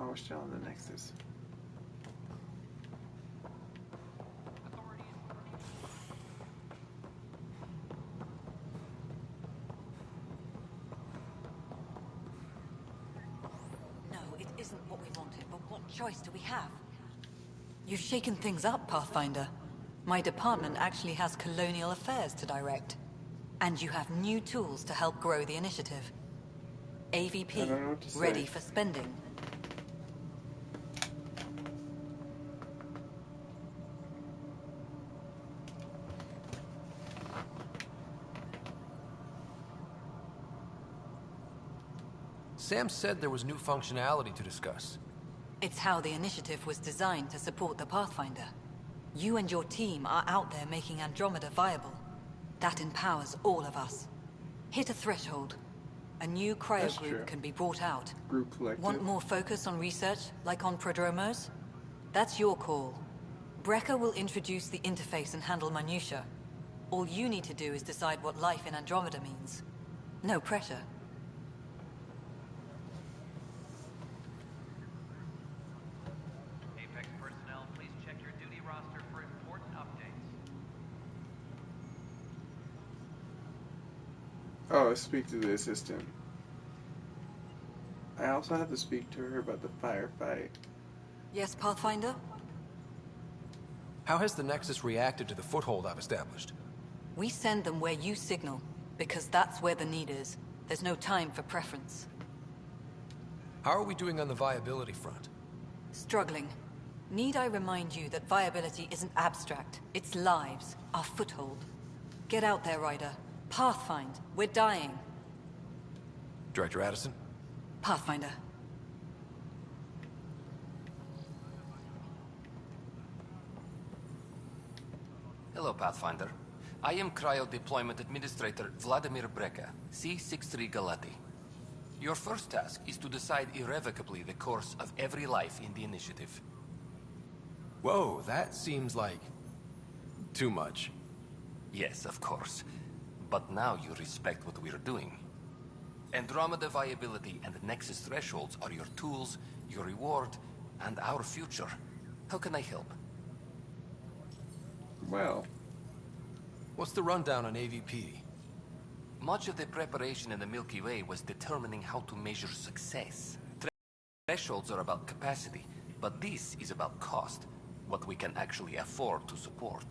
while we're still on the Nexus. No, it isn't what we wanted, but what choice do we have? You've shaken things up, Pathfinder. My department actually has colonial affairs to direct. And you have new tools to help grow the initiative. AVP, ready for spending. Sam said there was new functionality to discuss. It's how the initiative was designed to support the Pathfinder. You and your team are out there making Andromeda viable. That empowers all of us. Hit a threshold. A new Cryo group can be brought out. Group collective. Want more focus on research, like on prodromos? That's your call. Brecker will introduce the interface and handle minutiae. All you need to do is decide what life in Andromeda means. No pressure. Apex personnel, please check your duty roster for important updates. Oh, speak to the assistant. I also have to speak to her about the firefight. Yes, Pathfinder? How has the Nexus reacted to the foothold I've established? We send them where you signal, because that's where the need is. There's no time for preference. How are we doing on the viability front? Struggling. Need I remind you that viability isn't abstract, it's lives, our foothold. Get out there, Ryder. Pathfind, we're dying. Director Addison? Pathfinder. Hello, Pathfinder. I am Cryo Deployment Administrator Vladimir Brecker, C-63 Galati. Your first task is to decide irrevocably the course of every life in the initiative. Whoa, that seems like... too much. Yes, of course. But now you respect what we're doing. Andromeda viability and Nexus thresholds are your tools, your reward, and our future. How can I help? Well... What's the rundown on AVP? Much of the preparation in the Milky Way was determining how to measure success. Thresholds are about capacity, but this is about cost, what we can actually afford to support.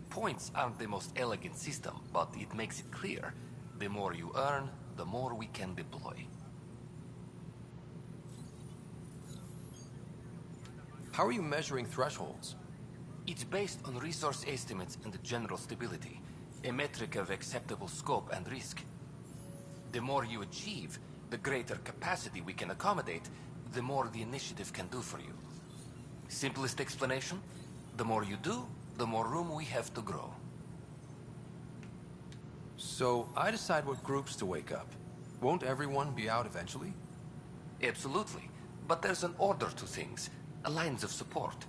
Points aren't the most elegant system, but it makes it clear. The more you earn, the more we can deploy. How are you measuring thresholds? It's based on resource estimates and general stability, a metric of acceptable scope and risk. The more you achieve, the greater capacity we can accommodate, the more the initiative can do for you. Simplest explanation? The more you do, the more room we have to grow. So, I decide what groups to wake up. Won't everyone be out eventually? Absolutely. But there's an order to things, lines of support.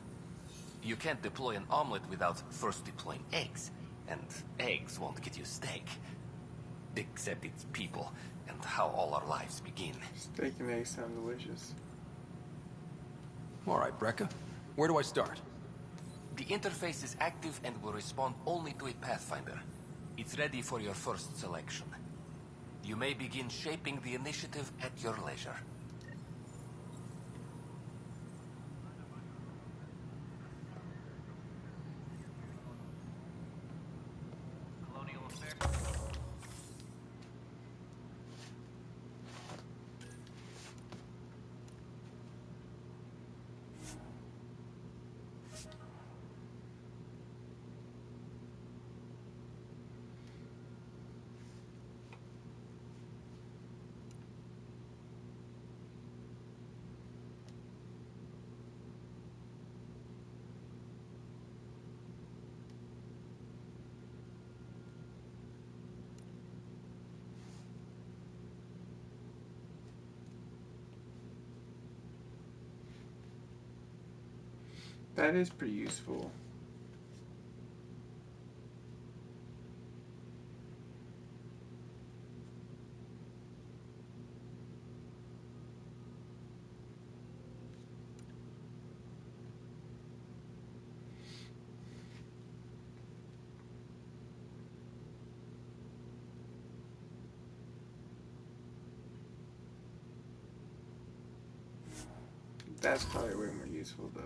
You can't deploy an omelet without first deploying eggs. And eggs won't get you steak. Except it's people, and how all our lives begin. Steak and eggs sound delicious. Alright, Brecca. Where do I start? The interface is active and will respond only to a Pathfinder. It's ready for your first selection. You may begin shaping the initiative at your leisure. Colonial affairs. That is pretty useful. That's probably way more useful though.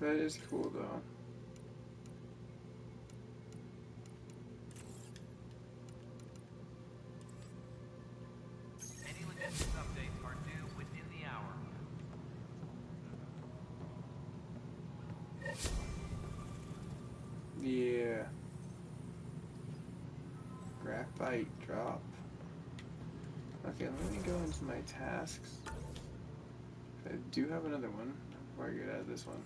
That is cool though. Any logistics updates are due within the hour. Yeah. Graphite drop. Okay, let me go into my tasks. I do have another one before I get out of this one.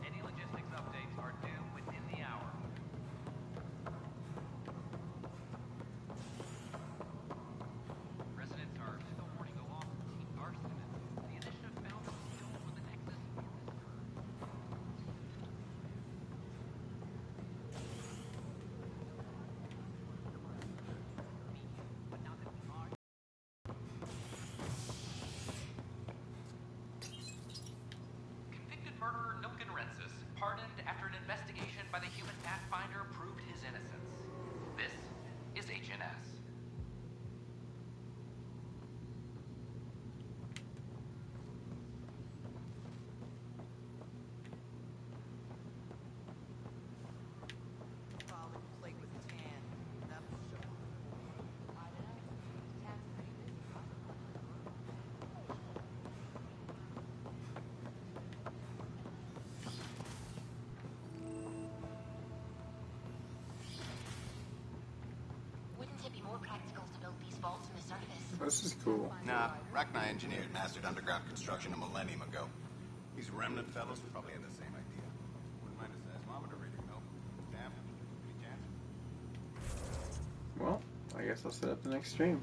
Any logistics updates are due within the hour. Residents are still mourning the loss of Teen Arson. The initiative found that the stone was the nexus in this but now that we are convicted murderer Nilken Rensis, pardoned after an investigation by the human Pathfinder proved his innocence. This is HNS. Wouldn't it be more practical to build these vaults in the surface? This is cool. Nah, Rachni engineered mastered underground construction a millennium ago. These remnant fellows probably had the same idea. Wouldn't mind a seismometer reading, though. Damn, any chance? Well, I guess I'll set up the next stream.